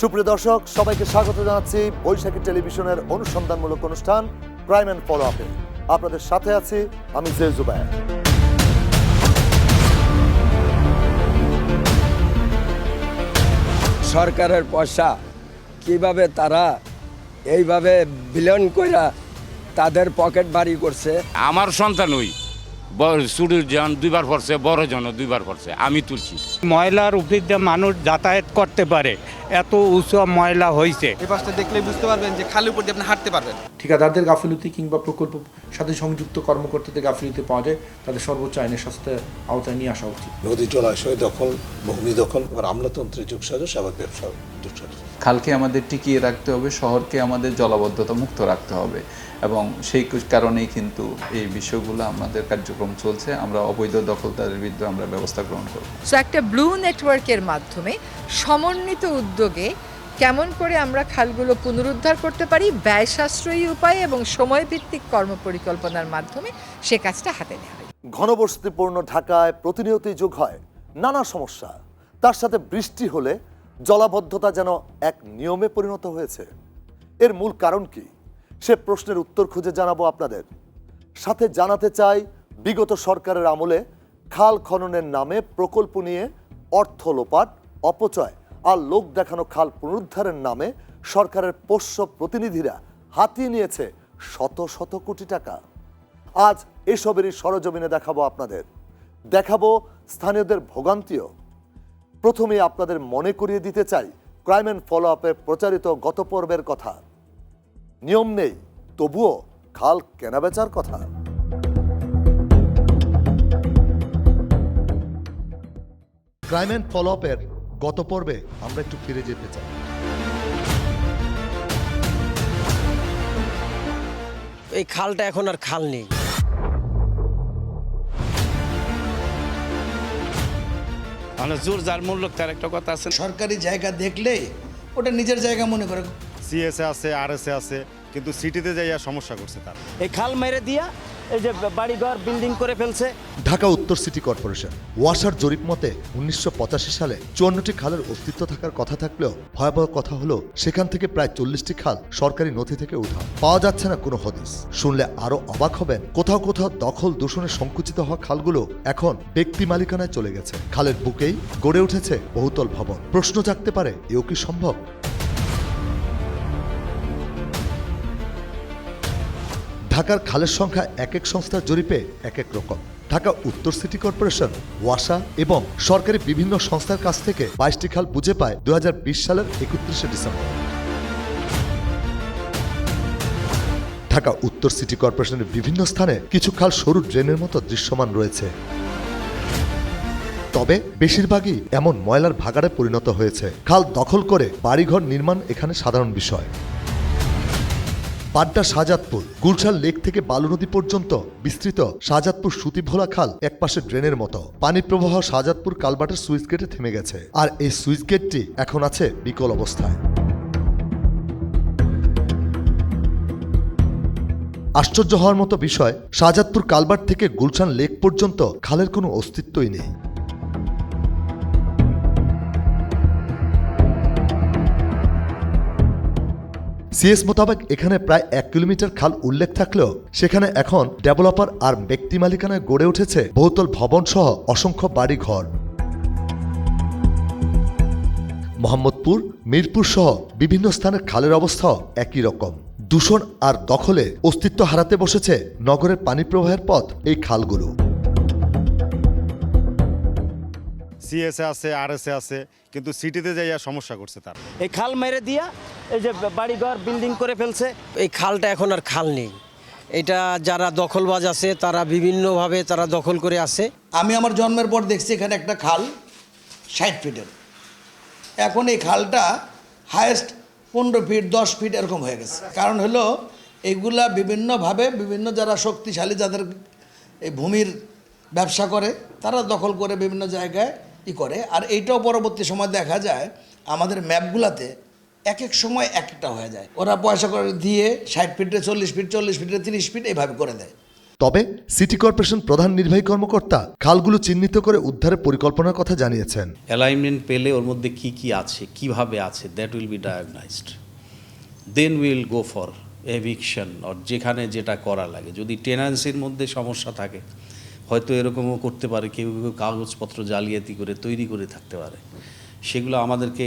সুপ্রিয় দর্শক, সবাইকে স্বাগত জানাচ্ছি বৈশাখী টেলিভিশনের অনুসন্ধানমূলক অনুষ্ঠান ক্রাইম অ্যান্ড ফলো আপে। আপনাদের সাথে আছি আমি জুবায়ের। সরকারের পয়সা কিভাবে তারা এইভাবে বিলন কইরা তাদের পকেট বাড়ি করছে। আমার সন্তানই চুরির জন দুইবার পড়ছে, বড় জন দুইবার পড়ছে, আমি তুলছি। ময়লার উপর দিয়ে মানুষ যাতায়াত করতে পারে, এত উঁচু ময়লা হয়েছে। এই পাশটা দেখলে বুঝতে পারবেন যে খালের উপর দিয়ে আপনি হাঁটতে পারবেন। ঠিকাদারদের গাফিলতি কিংবা প্রকল্প সাথে সংযুক্ত কর্মকর্তাদের গাফিলতি পাওয়া যায়, তাদের সর্বোচ্চ আইনের শাস্তির আওতায় নিয়ে আসা উচিত। নদী জলাশয় দখল, ভূমি দখল, আবার আমলাতন্ত্রের যোগসাজশ, আবার ব্যবসা যোগসাজশ। খালকে আমাদের টিকিয়ে রাখতে হবে, শহরকে আমাদের জলাবদ্ধতা মুক্ত রাখতে হবে, এবং সেই কারণেই কিন্তু এই বিষয়গুলো আমাদের কার্যক্রম চলছে। আমরা অবৈধ দখলদারের বিরুদ্ধে আমরা ব্যবস্থা গ্রহণ করব। সো একটা ব্লু নেটওয়ার্কের মাধ্যমে সমন্বিত উদ্যোগে কেমন করে আমরা খালগুলো পুনরুদ্ধার করতে পারি ব্যয় সাশ্রয়ী উপায়ে এবং সময়ভিত্তিক কর্মপরিকল্পনার মাধ্যমে সে কাজটা হাতে নেওয়া হয়। ঘনবসতিপূর্ণ ঢাকায় প্রতিনিয়তই যোগ হয় নানা সমস্যা। তার সাথে বৃষ্টি হলে জলাবদ্ধতা যেন এক নিয়মে পরিণত হয়েছে। এর মূল কারণ কি, সে প্রশ্নের উত্তর খুঁজে জানাবো আপনাদের। সাথে জানাতে চাই বিগত সরকারের আমলে খাল খননের নামে প্রকল্প নিয়ে অর্থ লোপাট, অপচয় আর লোক দেখানো খাল পুনরুদ্ধারের নামে সরকারের পোষ্য প্রতিনিধিরা হাতিয়ে নিয়েছে শত শত কোটি টাকা। আজ এসবেরই সরজমিনে দেখাবো আপনাদের, দেখাবো স্থানীয়দের ভোগান্তিও। প্রথমে আপনাদের মনে করিয়ে দিতে চাই ক্রাইম অ্যান্ড ফলো আপে প্রচারিত গত পর্বের কথা। নিয়ম নেই, তবুও খাল কেনাবেচার কথা। ক্রাইম অ্যান্ড ফলো আপের গত পর্বে আমরা একটু ফিরে যেতে চাই। এই খালটা এখন আর খাল নেই। জোর যার মূল্য তার একটা কথা আছে। সরকারি জায়গা দেখলে ওটা নিজের জায়গা মনে করে। সিএসএ আছে, আরএসএ আছে, কিন্তু সিটিতে যাইয়া সমস্যা করছে তার। এই খাল মেরে দিয়া এই যে বাড়িঘর বিল্ডিং করে ফেলছে। ঢাকা উত্তর সিটি কর্পোরেশন ওয়াসার জরিপ মতে 1985 সালে 54টি খালের অস্তিত্ব থাকার কথা থাকলেও ভয়াবহ কথা হলো সেখান থেকে প্রায় 40টি খাল সরকারি নথি থেকে উঠান। পাওয়া যাচ্ছে না কোনো হদিস। শুনলে আরো অবাক হবেন, কোথাও কোথাও দখল দূষণে সংকুচিত হওয়া খালগুলো এখন ব্যক্তি মালিকানায় চলে গেছে। খালের বুকেই গড়ে উঠেছে বহুতল ভবন। প্রশ্ন জাগতে পারে, এও কি সম্ভব? ঢাকার খালের সংখ্যা এক এক সংস্থার জরিপে এক এক রকম। ঢাকা উত্তর সিটি কর্পোরেশন, ওয়াসা এবং সরকারি বিভিন্ন সংস্থার কাছ থেকে 22টি খাল বুঝে পায় 2020 সালের 31শে ডিসেম্বর। ঢাকা উত্তর সিটি কর্পোরেশনের বিভিন্ন স্থানে কিছু খাল সরু ড্রেনের মতো দৃশ্যমান রয়েছে, তবে বেশিরভাগই এমন ময়লার ভাগাড়ে পরিণত হয়েছে। খাল দখল করে বাড়িঘর নির্মাণ এখানে সাধারণ বিষয়। বাড্ডা শাহজাদপুর গুলশান লেক থেকে বালু নদী পর্যন্ত বিস্তৃত শাহজাদপুর সুতিভোলা খাল একপাশে ড্রেনের মতো। পানি প্রবাহ শাহজাদপুর কালভার্টের সুইচ গেটে থেমে গেছে, আর এই সুইচ গেটটি এখন আছে বিকল অবস্থায়। আশ্চর্য হওয়ার মতো বিষয়, শাহজাদপুর কালভার্ট থেকে গুলশান লেক পর্যন্ত খালের কোনো অস্তিত্বই নেই। সিএস মোতাবেক এখানে প্রায় 1 কিলোমিটার খাল উল্লেখ থাকলেও সেখানে এখন ডেভেলপার আর ব্যক্তি মালিকানায় গড়ে উঠেছে বহুতল ভবন সহ অসংখ্য বাড়ি ঘর। মোহাম্মদপুর, মিরপুর সহ বিভিন্ন স্থানের খালের অবস্থাও একই রকম। দূষণ আর দখলে অস্তিত্ব হারাতে বসেছে নগরের পানি প্রবাহের পথ এই খালগুলো। সিএসএ আছে, আরএসএ আছে, কিন্তু সিটিতে যাইয়া সমস্যা করছে তার। এই খাল মেরে দিয়া এই যে বাড়িঘর বিল্ডিং করে ফেলছে। এই খালটা এখন আর খাল নেই। এটা যারা দখলবাজ আছে তারা বিভিন্নভাবে তারা দখল করে আছে। আমি আমার জন্মের পর দেখছি এখানে একটা খাল 60 ফিটের, এখন এই খালটা হায়েস্ট 15 ফিট 10 ফিট এরকম হয়ে গেছে। কারণ হলো এইগুলা বিভিন্নভাবে বিভিন্ন যারা শক্তিশালী, যাদের এই ভূমির ব্যবসা করে, তারা দখল করে বিভিন্ন জায়গায় করে। আর এইটাও পরবর্তী সময় দেখা যায় আমাদের ম্যাপগুলাতে এক এক সময় একটা হয়ে যায়। ওরা পয়সা করে দিয়ে 60 ফিটে 40 ফিট, 40 ফিটে 30 ফিট এইভাবে করে দেয়। তবে সিটি কর্পোরেশন প্রধান নির্বাহী কর্মকর্তা খালগুলো চিহ্নিত করে উদ্ধারের পরিকল্পনার কথা জানিয়েছেন। অ্যালাইনমেন্ট পেলে ওর মধ্যে কি কি আছে, কিভাবে আছে, that will be diagnosed, then will go for eviction or যেখানে যেটা করা লাগে। যদি টেনান্সির মধ্যে সমস্যা থাকে, হয়তো এরকমও করতে পারে, কেউ কেউ কাগজপত্র জালিয়াতি করে তৈরি করে থাকতে পারে, সেগুলো আমাদেরকে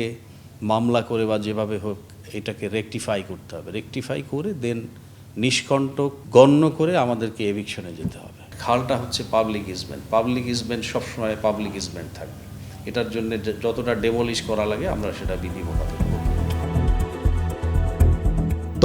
মামলা করে বা যেভাবে হোক এটাকে রেকটিফাই করতে হবে। রেকটিফাই করে দেন নিষ্কণ্টক গণ্য করে আমাদেরকে এভিকশনে যেতে হবে। খালটা হচ্ছে পাবলিক ইজমেন্ট, পাবলিক ইজমেন্ট সবসময় পাবলিক ইজমেন্ট থাকবে। এটার জন্য যতটা ডেমলিশ করা লাগে আমরা সেটা বিধি মোতাবেক করব।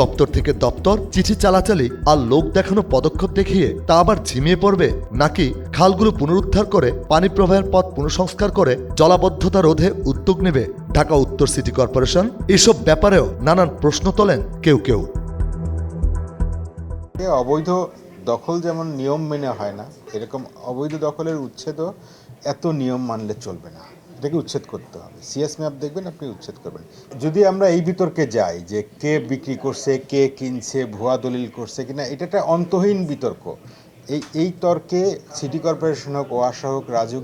দপ্তর থেকে দপ্তর চিঠি চালাচালি আর লোক দেখানো পদক্ষেপ দেখিয়ে তা আবার ঝিমিয়ে পড়বে, নাকি খালগুলো পুনরুদ্ধার করে পানি প্রবাহের পথ পুনঃসংস্কার করে জলাবদ্ধতা রোধে উদ্যোগ নেবে ঢাকা উত্তর সিটি কর্পোরেশন? এসব ব্যাপারেও নানান প্রশ্ন তোলেন কেউ কেউ। অবৈধ দখল যেমন নিয়ম মেনে হয় না, এরকম অবৈধ দখলের উচ্ছেদও এত নিয়ম মানলে চলবে না, এটাকে উচ্ছেদ করতে হবে। সিএস ম্যাপ দেখবেন, আপনি উচ্ছেদ করবেন। যদি আমরা এই বিতর্কে যাই যে কে বিক্রি করছে, কে কিনছে, ভুয়া দলিল করছে কিনা, এটা একটা অন্তহীন বিতর্ক। এই তর্কে সিটি কর্পোরেশন হোক, ওয়াসা হোক, রাজু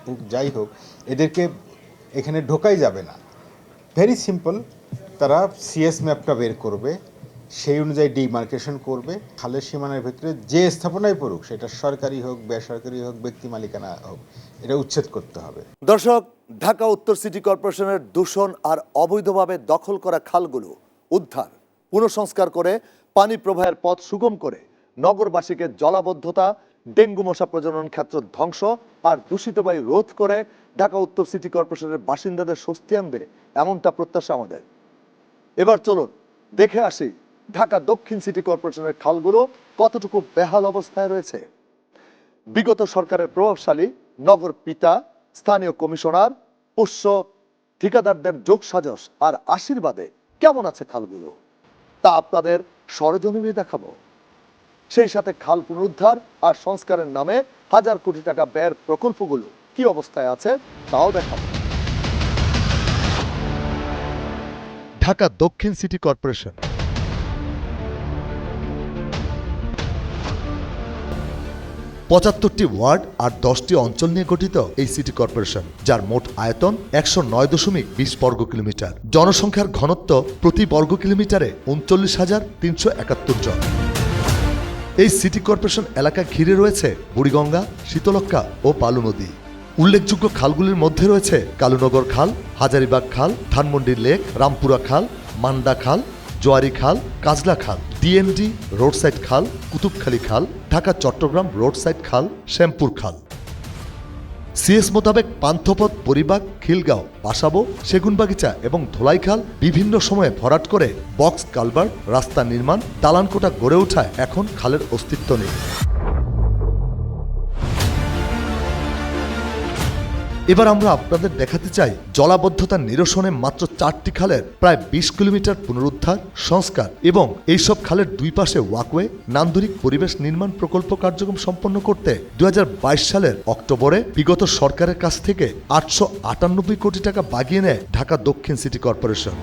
হোক, যাই হোক, এদেরকে এখানে ঢোকাই যাবে না। ভেরি সিম্পল, তারা সিএস ম্যাপটা বের করবে, সেই অনুযায়ী ডিমার্কেশন করবে। খালের সীমানার ভেতরে যে স্থাপনায় পড়ুক, সেটা সরকারি হোক, বেসরকারি হোক, ব্যক্তি মালিকানা হোক, এটা উচ্ছেদ করতে হবে। দর্শক, ঢাকা উত্তর সিটি কর্পোরেশনের দূষণ আর অবৈধভাবে দখল করা খালগুলো উদ্ধার, পুনঃসংস্কার করে পানি প্রবাহের পথ সুগম করে নগরবাসীকে জলাবদ্ধতা, ডেঙ্গু মশা প্রজনন ক্ষেত্র ধ্বংস আর দূষিত বায়ু রোধ করে ঢাকা উত্তর সিটি কর্পোরেশনের বাসিন্দাদের স্বস্তি আনবে, এমনটা প্রত্যাশা আমাদের। এবার চলুন দেখে আসি ঢাকা দক্ষিণ সিটি কর্পোরেশনের খালগুলো কতটুকু বেহাল অবস্থায় রয়েছে। বিগত সরকারের প্রভাবশালী নগর পিতা, স্থানীয় কমিশনার, পোষ্য ঠিকাদারদের যোগসাজশ আর আশীর্বাদে কেমন আছে খালগুলো, তা আপনাদের সরেজমিনে দেখাবো। সেই সাথে খাল পুনরুদ্ধার আর সংস্কারের নামে হাজার কোটি টাকা ব্যয়ের প্রকল্পগুলো কি অবস্থায় আছে তাও দেখাবো। ঢাকা দক্ষিণ সিটি কর্পোরেশন ৭৫টি ওয়ার্ড আর 10টি অঞ্চল নিয়ে গঠিত এই সিটি কর্পোরেশন, যার মোট আয়তন ১০৯.২০ বর্গ কিলোমিটার। জনসংখ্যার ঘনত্ব প্রতি বর্গ কিলোমিটারে ৩৯,৩৭১ জন। এই সিটি কর্পোরেশন এলাকা ঘিরে রয়েছে বুড়িগঙ্গা, শীতলক্ষ্যা ও পালু নদী। উল্লেখযোগ্য খালগুলির মধ্যে রয়েছে কালুনগর খাল, হাজারীবাগ খাল, ধানমন্ডি লেক, রামপুরা খাল, মান্ডা খাল, জোয়ারি খাল, কাজলা খাল, ডিএনডি রোডসাইড খাল, কুতুবখালী খাল, ঢাকা চট্টগ্রাম রোডসাইড খাল, শ্যামপুর খাল। সিএস মোতাবেক পান্থপথ, পরিবাগ, খিলগাঁও, পাশাবো, সেগুনবাগিচা এবং ধোলাইখাল বিভিন্ন সময়ে ভরাট করে বক্স কালভার্ট, রাস্তা নির্মাণ, দালানকোটা গড়ে ওঠায় এখন খালের অস্তিত্ব নেই। এবার আমরা আপনাদের দেখাতে চাই জলাবদ্ধতা নিরসনে মাত্র 4টি খালের প্রায় 20 কিলোমিটার পুনরুদ্ধার, সংস্কার এবং এইসব খালের দুই পাশে ওয়াকওয়ে, নান্দনিক পরিবেশ নির্মাণ প্রকল্প কার্যক্রম সম্পন্ন করতে 2022 সালের অক্টোবরে বিগত সরকারের কাছ থেকে 898 কোটি টাকা বাগিয়ে নেয় ঢাকা দক্ষিণ সিটি কর্পোরেশন।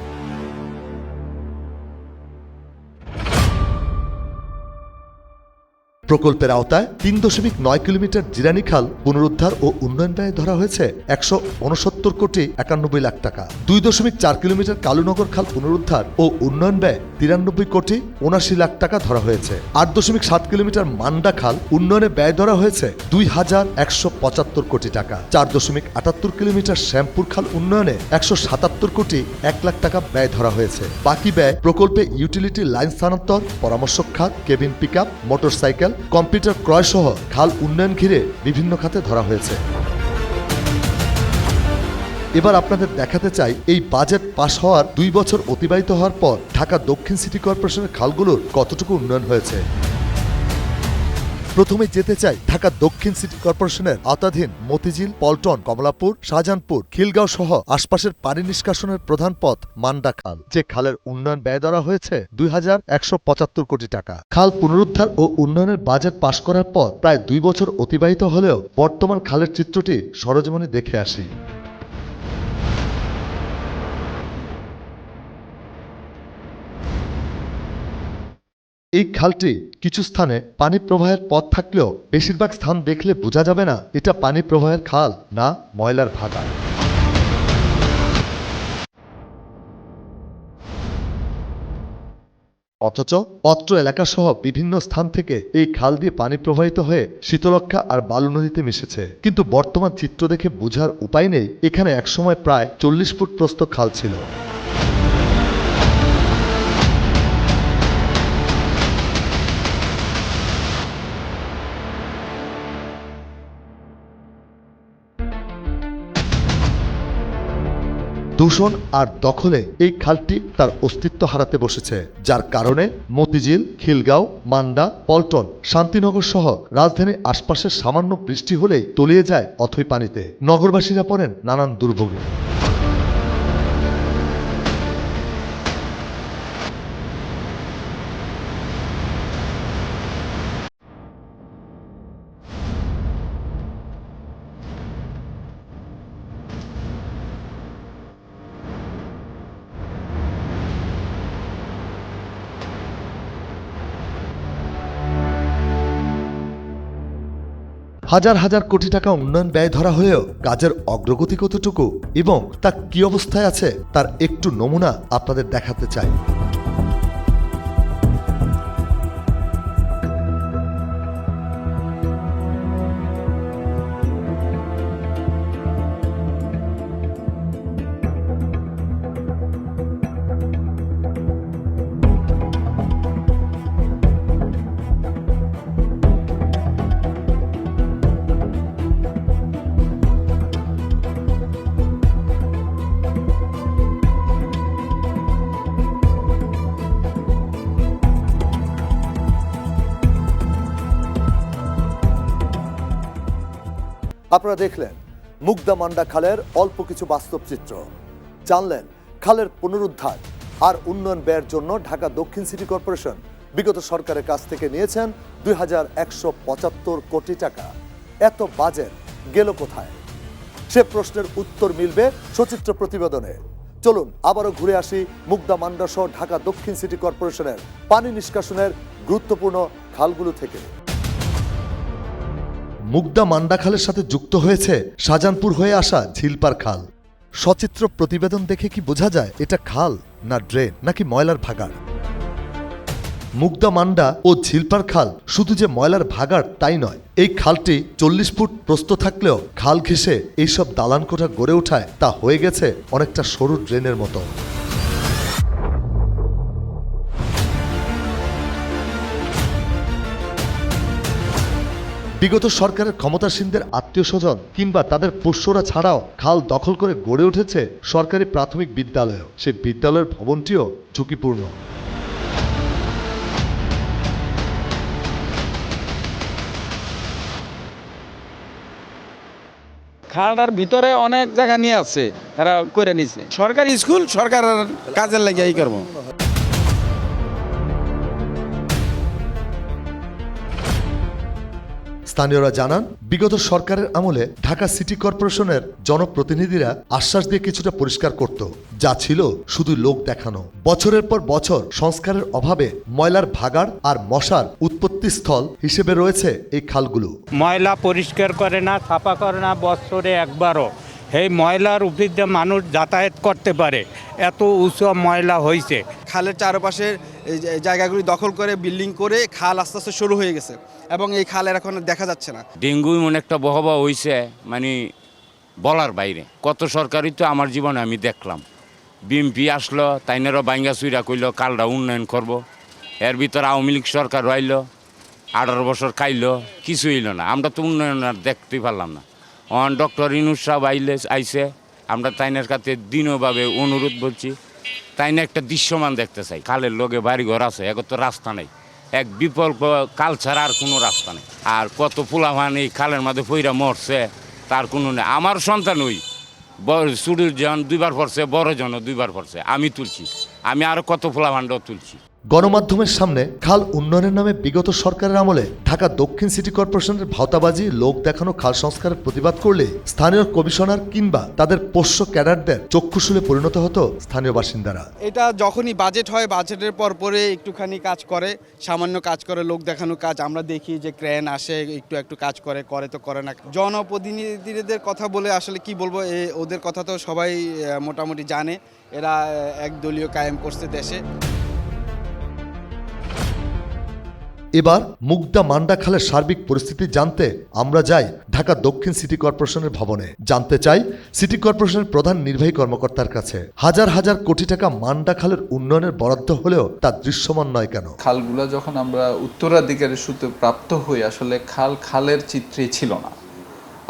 প্রকল্পের আওতায় 3.9 কিলোমিটার জিরানি খাল পুনরুদ্ধার ও উন্নয়ন ব্যয় ধরা হয়েছে 169 কোটি 91 লাখ টাকা। 2.4 কিলোমিটার কালুনগর খাল পুনরুদ্ধার ও উন্নয়ন ব্যয় 93 কোটি 79 লাখ টাকা ধরা হয়েছে। 8.7 কিলোমিটার মান্ডা খাল উন্নয়নে ব্যয় ধরা হয়েছে 2,175 কোটি টাকা। 4.78 কিলোমিটার শ্যামপুর খাল উন্নয়নে 177 কোটি 1 লাখ টাকা ব্যয় ধরা হয়েছে। বাকি ব্যয় প্রকল্পে ইউটিলিটি লাইন স্থানান্তর, পরামর্শক খাত, কেবিন পিকআপ, মোটরসাইকেল, কম্পিউটার ক্রয় সহ খাল উন্নয়ন ঘিরে বিভিন্ন খাতে ধরা হয়েছে। এবার আপনাদের দেখাতে চাই এই বাজেট পাশ হওয়ার 2 বছর অতিবাহিত হওয়ার পর ঢাকা দক্ষিণ সিটি কর্পোরেশনের খালগুলোর কতটুকু উন্নয়ন হয়েছে। প্রথমে যেতে চাই ঢাকা দক্ষিণ সিটি কর্পোরেশনের আওতাধীন মতিঝিল, পল্টন, কমলাপুর, শাহজাহানপুর, খিলগাঁও সহ আশপাশের পানি নিষ্কাশনের প্রধান পথ মান্ডা খাল, যে খালের উন্নয়ন ব্যয় ধরা হয়েছে 2,175 কোটি টাকা। খাল পুনরুদ্ধার ও উন্নয়নের বাজেট পাশ করার পর প্রায় 2 বছর অতিবাহিত হলেও বর্তমান খালের চিত্রটি সরেজমিনে দেখে আসি। এই খালটি কিছু স্থানে পানি প্রবাহের পথ থাকলেও বেশিরভাগ স্থান দেখলে বোঝা যাবে না এটা পানি প্রবাহের খাল না ময়লার ভাগাড়। অথচ অত্র এলাকাসহ বিভিন্ন স্থান থেকে এই খাল দিয়ে পানি প্রবাহিত হয়ে শীতলক্ষ্যা আর বালু নদীতে মিশেছে। কিন্তু বর্তমান চিত্র দেখে বোঝার উপায় নেই এখানে একসময় প্রায় 40 ফুট প্রস্থ খাল ছিল। দূষণ আর দখলে এই খালটি তার অস্তিত্ব হারাতে বসেছে, যার কারণে মতিঝিল, খিলগাঁও, মান্ডা, পল্টন, শান্তিনগর সহ রাজধানীর আশপাশের সামান্য বৃষ্টি হলেই তলিয়ে যায় অথই পানিতে। নগরবাসীরা পড়েন নানান দুর্ভোগে। হাজার হাজার কোটি টাকা উন্নয়ন ব্যয় ধরা হলেও কাজের অগ্রগতি কতটুকু এবং তা কি অবস্থায় আছে তার একটু নমুনা আপনাদের দেখাতে চাই। আপনারা দেখলেন মুগদা মান্ডা খালের অল্প কিছু বাস্তব চিত্র, জানলেন খালের পুনরুদ্ধার আর উন্নয়ন ব্যয়ের জন্য ঢাকা দক্ষিণ সিটি কর্পোরেশন বিগত সরকারের কাছ থেকে নিয়েছেন 2175 কোটি টাকা। এত বাজেট গেল কোথায়? সে প্রশ্নের উত্তর মিলবে সচিত্র প্রতিবেদনে। চলুন আবারও ঘুরে আসি মুগদা মান্ডা সহ ঢাকা দক্ষিণ সিটি কর্পোরেশনের পানি নিষ্কাশনের গুরুত্বপূর্ণ খালগুলো থেকে। মুগদা মান্ডা খালের সাথে যুক্ত হয়েছে শাহজাহানপুর হয়ে আসা ঝিলপার খাল। সচিত্র প্রতিবেদন দেখে কি বোঝা যায় এটা খাল না ড্রেন নাকি ময়লার ভাগাড়? মুগদা মান্ডা ও ঝিলপার খাল শুধু যে ময়লার ভাগাড় তাই নয়, এই খালটি 40 ফুট প্রস্থ থাকলেও খাল ঘেঁষে এইসব দালান কোঠা গড়ে ওঠায় তা হয়ে গেছে অনেকটা সরু ড্রেনের মতো। বিগত সরকারের ক্ষমতাসীনদের আত্মীয় স্বজন কিংবা তাদের পোষ্যরা ছাড়াও খাল দখল করে গড়ে উঠেছে সরকারি প্রাথমিক বিদ্যালয়। সেই বিদ্যালয়ের ভবনটিও ঝুঁকিপূর্ণ। খালটার ভিতরে অনেক জায়গা নিয়ে আছে, তারা করে নিছে। সরকারি স্কুল সরকার কাজের লাগে এই করবো। স্থানীয়রা জানান বিগত সরকারের আমলে ঢাকা সিটি কর্পোরেশনের জনপ্রতিনিধিরা আশ্বাস দিয়ে কিছুটা পরিষ্কার করত, যা ছিল শুধু লোক দেখানো। বছরের পর বছর সংস্কারের অভাবে ময়লার ভাগাড় আর মশার উৎপত্তিস্থল হিসেবে রয়েছে এই খালগুলো। ময়লা পরিষ্কার করে না, ছাপা করে না বছরে একবারও। এই ময়লার উপর দিয়ে মানুষ যাতায়াত করতে পারে, এত উঁচু ময়লা হয়েছে। খালের চারপাশের জায়গাগুলি দখল করে বিল্ডিং করে খাল আস্তে আস্তে শুরু হয়ে গেছে এবং এই খালের এখন দেখা যাচ্ছে না। ডেঙ্গু এমন একটা বহবা হয়েছে মানে বলার বাইরে। কত সরকারই তো আমার জীবনে আমি দেখলাম। বিএমপি আসলো, তাইনেরও বাইঙ্গা চুইরা কইল কালটা উন্নয়ন করব। এর ভিতর আওয়ামী লীগ সরকার আইল, 18 বছর খাইলো, কিছু হইল না। আমরা তো উন্নয়ন আর দেখতেই পারলাম না। ডক্টর ইনুস সাহেব আইসে, আমরা তাইনের কাছে দিনভাবে অনুরোধ বলছি, তাইনে একটা দৃশ্যমান দেখতে চাই। খালের লগে বাড়িঘর আছে, এখন তো রাস্তা নেই। এক বিকল্প কাল ছাড়া আর কোনো রাস্তা নেই। আর কত পোলাভান এই খালের মধ্যে পইরা মরছে তার কোনো নেই। আমার সন্তান ওই ছোটোর জন 2বার পড়ছে, বড় জন 2বার পড়ছে, আমি তুলছি। আমি আরও কত পোলাভানটাও তুলছি। গণমাধ্যমের সামনে খাল উন্নয়নের নামে বিগত সরকারের আমলে ঢাকা দক্ষিণ সিটি কর্পোরেশনের ভাওতাবাজি, লোক দেখানো খাল সংস্কারের প্রতিবাদ করলে স্থানীয় কমিশনার কিংবা তাদের পোষ্য ক্যাডারদের চক্ষুশূলে পরিণত হতো স্থানীয় বাসিন্দারা। এটা যখনই বাজেট হয়, বাজেটের পরে একটুখানি কাজ করে, সামান্য কাজ করে, লোক দেখানো কাজ। আমরা দেখি যে ক্রেন আসে, একটু কাজ করে তো করে না। জনপ্রতিনিধিদের কথা বলে আসলে কি বলবো, ওদের কথা তো সবাই মোটামুটি জানে। এরা একদলীয় কায়েম করছে দেশে। এবার মুগদা মান্ডা খালের সার্বিক পরিস্থিতি জানতে আমরা যাই ঢাকা দক্ষিণ সিটি কর্পোরেশনের ভবনে। জানতে চাই সিটি কর্পোরেশনের প্রধান নির্বাহী কর্মকর্তার কাছে হাজার হাজার কোটি টাকা মান্ডা খালের উন্নয়নের বরাদ্দ হলেও তা দৃশ্যমান নয় কেন। খালগুলো যখন আমরা উত্তরাধিকারের সূত্রে প্রাপ্ত হই, আসলে খালের চিত্রে ছিল না।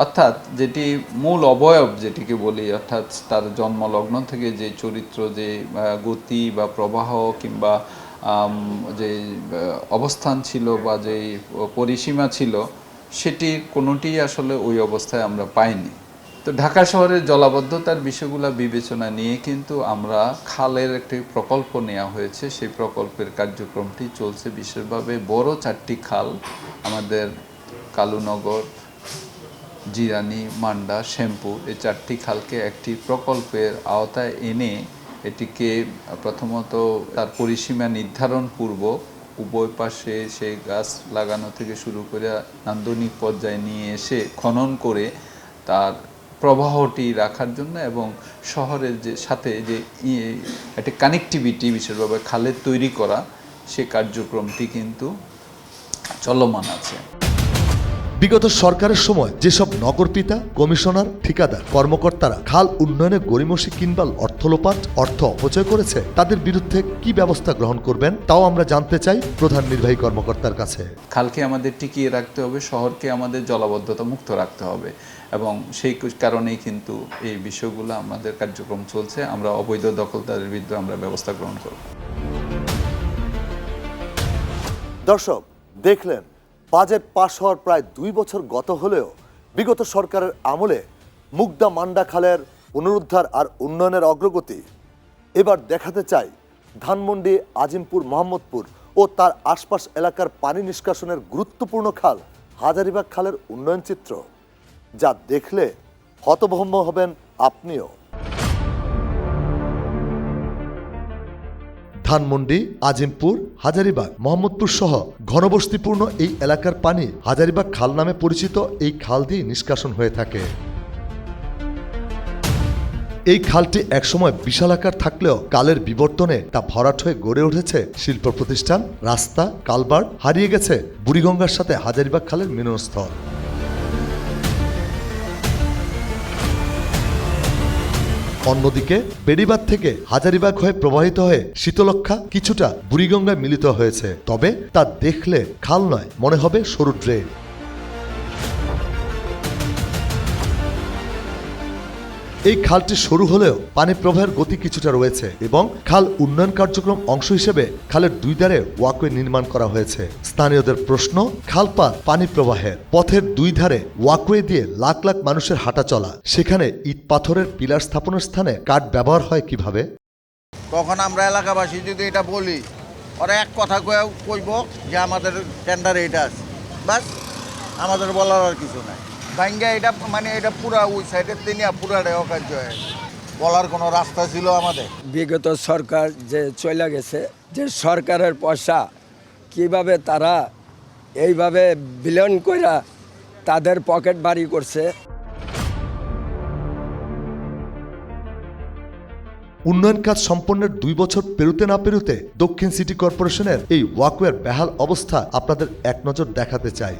অর্থাৎ যেটি মূল অবয়ব যেটিকে বলি, অর্থাৎ তার জন্মলগ্ন থেকে যে চরিত্র, যে গতি বা প্রবাহ কিংবা যে অবস্থান ছিল বা যে পরিসীমা ছিল, সেটি কোনোটি আসলে ওই অবস্থায় আমরা পাইনি। তো ঢাকা শহরের জলাবদ্ধতার বিষয়গুলো বিবেচনা নিয়ে কিন্তু আমরা খালের একটি প্রকল্প নেওয়া হয়েছে। সেই প্রকল্পের কার্যক্রমটি চলছে বিশেষভাবে বড় 4টি খাল, আমাদের কালুনগর, জিরানি, মান্ডা, শ্যামপুর, এই 4টি খালকে একটি প্রকল্পের আওতায় এনে এটিকে প্রথমত তার পরিসীমা নির্ধারণ পূর্বক উভয় পাশে সেই গাছ লাগানো থেকে শুরু করে নান্দনিক পর্যায়ে নিয়ে এসে খনন করে তার প্রবাহটি রাখার জন্য এবং শহরের যে সাথে যে একটা কানেক্টিভিটি বিশেষভাবে খালের তৈরি করা, সে কার্যক্রমটি কিন্তু চলমান আছে। বিগত সরকারের সময় যেসব নগরপিতা, কমিশনার, ঠিকাদার, কর্মকর্তারা খাল উন্নয়নে গড়িমসি কিংবা অর্থ অপচয় করেছে, তাদের বিরুদ্ধে কি ব্যবস্থা গ্রহণ করবেন তাও আমরা জানতে চাই প্রধান নির্বাহী কর্মকর্তার কাছে। খালকে আমাদের টিকিয়ে রাখতে হবে, শহরকে আমাদের জলাবদ্ধতা মুক্ত রাখতে হবে এবং সেই কারণেই কিন্তু এই বিষয়গুলো আমাদের কার্যক্রম চলছে। আমরা অবৈধ দখলদারের বিরুদ্ধে আমরা ব্যবস্থা গ্রহণ করব। দর্শক দেখলেন, বাজেট পাশ হওয়ার প্রায় 2 বছর গত হলেও বিগত সরকারের আমলে মুগদা মান্ডা খালের পুনরুদ্ধার আর উন্নয়নের অগ্রগতি। এবার দেখাতে চাই ধানমন্ডি, আজিমপুর, মোহাম্মদপুর ও তার আশপাশ এলাকার পানি নিষ্কাশনের গুরুত্বপূর্ণ খাল হাজারীবাগ খালের উন্নয়ন চিত্র, যা দেখলে হতভম্ব হবেন আপনিও। ধানমন্ডি, আজিমপুর, হাজারীবাগ, মোহাম্মদপুর সহ ঘনবসতিপূর্ণ এই এলাকার পানি হাজারীবাগ খাল নামে পরিচিত এই খাল দিয়ে নিষ্কাশন হয়ে থাকে। এই খালটি একসময় বিশাল আকার থাকলেও কালের বিবর্তনে তা ভরাট হয়ে গড়ে উঠেছে শিল্প প্রতিষ্ঠান, রাস্তা, কালভার্ট, হারিয়ে গেছে বুড়িগঙ্গার সাথে হাজারীবাগ খালের মিলনস্থল। অন্যদিকে বেড়িবাঁধ থেকে হাজারীবাগ হয়ে প্রবাহিত হয়ে শীতলক্ষা কিছুটা বুড়িগঙ্গায় মিলিত হয়েছে, তবে তা দেখলে খাল নয়, মনে হবে সরু ড্রেন। এই খালটি সরু হলেও পানি প্রবাহের গতি কিছুটা রয়েছে এবং খাল উন্নয়ন কার্যক্রম অংশ হিসেবে খালের 2 ধারে ওয়াকওয়ে নির্মাণ করা হয়েছে। স্থানীয়দের প্রশ্ন, খাল পার পানি প্রবাহের পথের 2 ধারে ওয়াকওয়ে দিয়ে লাখ লাখ মানুষের হাঁটা চলা, সেখানে ইট পাথরের পিলার স্থাপনের স্থানে কাঠ ব্যবহার হয় কিভাবে? তখন আমরা এলাকাবাসী যদি এটা বলি, ওরা এক কথা কইব যে আমাদের টেন্ডার এটা আছে, বাস, আমাদের বলার আর কিছু নাই। ভাঙ্গা এটা মানে এটা পুরা ওই সাইডের দিনে পুরাটাই অকার্য হয়, বলার কোনো রাস্তা ছিল আমাদের? বিগত সরকার যে চলে গেছে, যে সরকারের পয়সা কিভাবে তারা এইভাবে বিলীন কইরা তাদের পকেট বাড়ি করছে। উন্নয়ন কাজ সম্পন্নের 2 বছর পেরুতে না পেরুতে দক্ষিণ সিটি কর্পোরেশনের এই ওয়াকওয়ের বেহাল অবস্থা আপনাদের এক নজর দেখাতে চাই।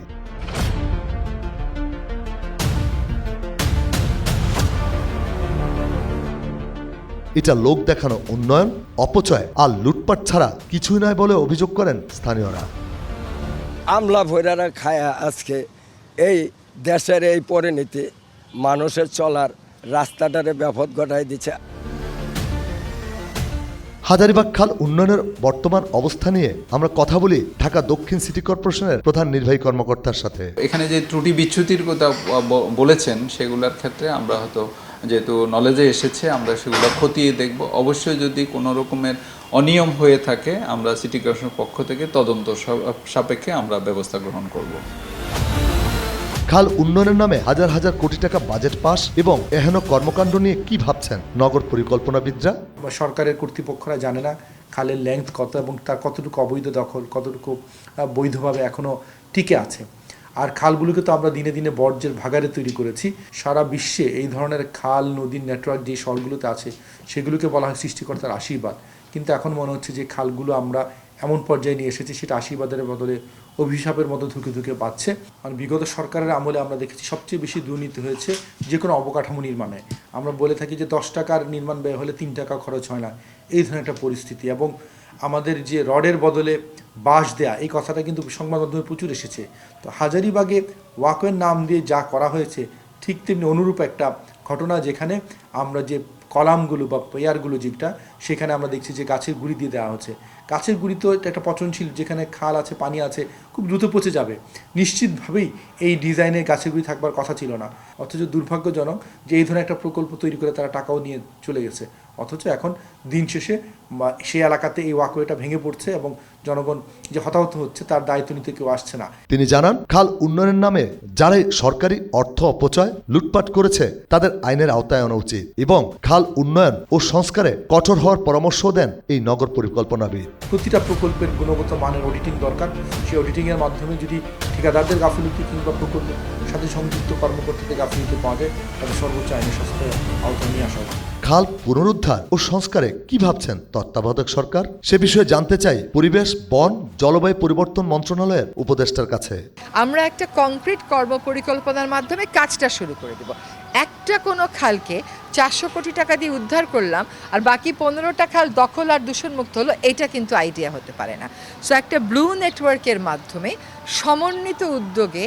এটা লোক দেখানো উন্নয়ন, অপচয় আর লুটপাট ছাড়া কিছুই নয় বলে অভিযোগ করেন স্থানীয়রা। আমলা ভৈরারা খায়া আজকে এই দেশের এই পরিণতি, মানুষের চলার রাস্তাটারে ব্যাপক ঘটাই দিচ্ছে। হাজারীবাগ খাল উন্নয়নের বর্তমান অবস্থা নিয়ে আমরা কথা বলি ঢাকা দক্ষিণ সিটি কর্পোরেশনের প্রধান নির্বাহী কর্মকর্তার সাথে। এখানে যে ত্রুটি বিচ্যুতির কথা বলেছেন, সেগুলোর ক্ষেত্রে আমরা হয়তো যেহেতু নলেজে এসেছে আমরা সেগুলো খতিয়ে দেখব। অবশ্যই যদি কোনো রকমের অনিয়ম হয়ে থাকে আমরা সিটি কর্পোরেশনের পক্ষ থেকে তদন্ত সাপেক্ষে আমরা ব্যবস্থা গ্রহণ করব। খাল উন্নয়নের নামে হাজার হাজার কোটি টাকা বাজেট পাস এবং এহেন কর্মকাণ্ড নিয়ে কি ভাবছেন নগর পরিকল্পনাবিদরা? সরকারের কর্তৃপক্ষরা জানে না খালের লেংথ কত এবং তার কতটুকু অবৈধ দখল, কতটুকু বৈধভাবে এখনও টিকে আছে। আর খালগুলোকে তো আমরা দিনে দিনে বর্জ্যের ভাগাড়ে তৈরি করেছি। সারা বিশ্বে এই ধরনের খাল নদীর নেটওয়ার্ক যে শহরগুলোতে আছে সেগুলোকে বলা হয় সৃষ্টিকর্তার আশীর্বাদ, কিন্তু এখন মনে হচ্ছে যে খালগুলো আমরা এমন পর্যায়ে নিয়ে এসেছি সেটা আশীর্বাদের বদলে অভিশাপের মতো ধুকে ধুকে পাচ্ছে। আর বিগত সরকারের আমলে আমরা দেখেছি সবচেয়ে বেশি দুর্নীতি হয়েছে যে কোনো অবকাঠামো নির্মাণে। আমরা বলে থাকি যে 10 টাকার নির্মাণ ব্যয় হলে 3 টাকা খরচ হয় না, এই ধরনের একটা পরিস্থিতি। এবং আমাদের যে রডের বদলে বাঁশ দেয়া, এই কথাটা কিন্তু সংবাদ মাধ্যমে প্রচুর এসেছে। তো হাজারীবাগে ওয়াকওয়ের নাম দিয়ে যা করা হয়েছে ঠিক তেমনি অনুরূপ একটা ঘটনা, যেখানে আমরা যে কলামগুলো বা পেয়ারগুলো যেটা, সেখানে আমরা দেখছি যে গাছের গুঁড়ি দিয়ে দেওয়া হচ্ছে। গাছের গুঁড়ি তো একটা পচনশীল, যেখানে খাল আছে পানি আছে খুব দ্রুত পচে যাবে, নিশ্চিতভাবেই এই ডিজাইনের গাছের গুঁড়ি থাকবার কথা ছিল না। অথচ দুর্ভাগ্যজনক যে এই ধরনের একটা প্রকল্প তৈরি করে তারা টাকাও নিয়ে চলে গেছে। অথচ এখন দিন শেষে সেই এলাকাতে এই ওয়াকওয়েটা ভেঙে পড়ছে এবং জনগণ যে হতাহত হচ্ছে তার দায়িত্ব নিতে কেউ আসছে না। তিনি জানান, খাল উন্নয়নের নামে যারাই সরকারি অর্থ অপচয় লুটপাট করেছে তাদের আইনের আওতায় আনা উচিত এবং খাল উন্নয়ন ও সংস্কারে কঠোর হওয়ার পরামর্শ দেন এই নগর পরিকল্পনাবিদ। প্রতিটা প্রকল্পের গুণগত মানের অডিটিং দরকার। সেই অডিটিংয়ের মাধ্যমে যদি ঠিকাদারদের গাফিলতি কিংবা প্রকল্পের সাথে সংযুক্ত কর্মকর্তাদের গাফিলতি পাওয়া যায় তাদের সর্বোচ্চ আইনের শাস্তির আওতায় নিয়ে আসা উচিত। খাল পুনরুদ্ধার ও সংস্কারে কি ভাবছেন তত্ত্বাবধায়ক সরকার, সে বিষয়ে জানতে চাই পরিবেশ, বন, জলবায়ু পরিবর্তন মন্ত্রণালয়ের উপদেষ্টার কাছে। আমরা একটা কংক্রিট কর্মপরিকল্পনার মাধ্যমে কাজটা শুরু করে দেব। একটা কোনো খালকে 400 কোটি টাকা দিয়ে উদ্ধার করলাম আর বাকি 15টা খাল দখল আর দূষণমুক্ত হলো, এটা কিন্তু আইডিয়া হতে পারে না। সো একটা ব্লু নেটওয়ার্কের মাধ্যমে সমন্বিত উদ্যোগে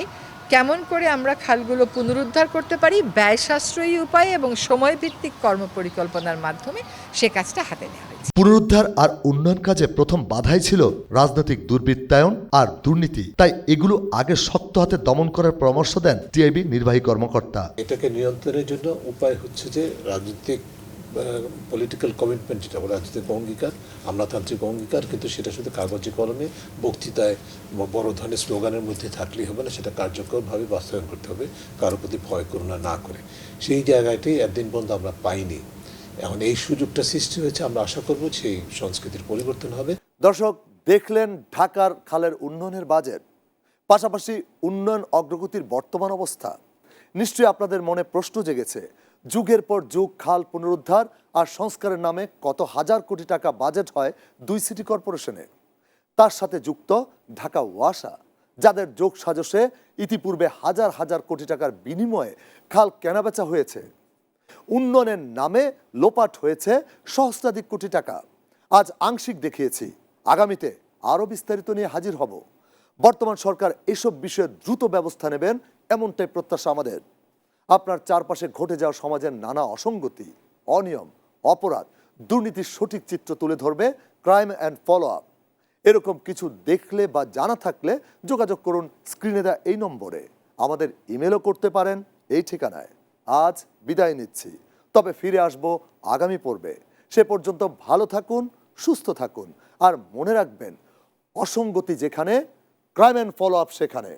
কেমন করে আমরা খালগুলো পুনরুদ্ধার করতে পারি ব্যয় সাশ্রয়ী উপায়ে এবং সময়ভিত্তিক কর্মপরিকল্পনার মাধ্যমে সে কাজটা হাতে নেওয়া হয়েছে। পুনরুদ্ধার আর উন্নয়ন কাজে প্রথম বাধাই ছিল রাজনৈতিক দুর্বৃত্তায়ন আর দুর্নীতি, তাই এগুলো আগে শক্ত হাতে দমন করার পরামর্শ দেন টিআইবি নির্বাহী কর্মকর্তা। এটাকে নিয়ন্ত্রণের জন্য উপায় হচ্ছে যে রাজনৈতিক পলিটিক্যাল কমিটমেন্ট, যেটা রাজনৈতিক অঙ্গীকার, আমলাতান্ত্রিক অঙ্গীকার, কিন্তু সেটা শুধু কাগজে কলমে বক্তৃতায় বড় ধরনের স্লোগানের মধ্যে থাকলেই হবে না, সেটা কার্যকরভাবে বাস্তবায়ন করতে হবে, কারোর প্রতি ভয় করুণা না করে। সেই জায়গাটি একদিন পর্যন্ত আমরা পাইনি। এখন এই সুযোগটা সৃষ্টি হয়েছে, আমরা আশা করব সেই সংস্কৃতির পরিবর্তন হবে। দর্শক দেখলেন ঢাকার খালের উন্নয়নের বাজেট, পাশাপাশি উন্নয়ন অগ্রগতির বর্তমান অবস্থা। নিশ্চয়ই আপনাদের মনে প্রশ্ন জেগেছে, যুগের পর যুগ খাল পুনরুদ্ধার আর সংস্কারের নামে কত হাজার কোটি টাকা বাজেট হয় 2 সিটি কর্পোরেশনে। তার সাথে যুক্ত ঢাকা ওয়াসা, যাদের যোগ সাজসে ইতিপূর্বে হাজার হাজার কোটি টাকার বিনিময়ে খাল কেনাবেচা হয়েছে। উন্নয়নের নামে লোপাট হয়েছে সহস্রাধিক কোটি টাকা। আজ আংশিক দেখিয়েছি, আগামীতে আরও বিস্তারিত নিয়ে হাজির হব। বর্তমান সরকার এসব বিষয়ে দ্রুত ব্যবস্থা নেবেন এমনটাই প্রত্যাশা আমাদের। আপনার চারপাশে ঘটে যাওয়া সমাজের নানা অসঙ্গতি, অনিয়ম, অপরাধ, দুর্নীতির সঠিক চিত্র তুলে ধরবে ক্রাইম অ্যান্ড ফলো আপ। এরকম কিছু দেখলে বা জানা থাকলে যোগাযোগ করুন স্ক্রিনে দেওয়া এই নম্বরে। আমাদের ইমেলও করতে পারেন এই ঠিকানায়। আজ বিদায় নিচ্ছি, তবে ফিরে আসব আগামী পর্বে। সে পর্যন্ত ভালো থাকুন, সুস্থ থাকুন, আর মনে রাখবেন, অসঙ্গতি যেখানে, ক্রাইম অ্যান্ড ফলো আপ সেখানে।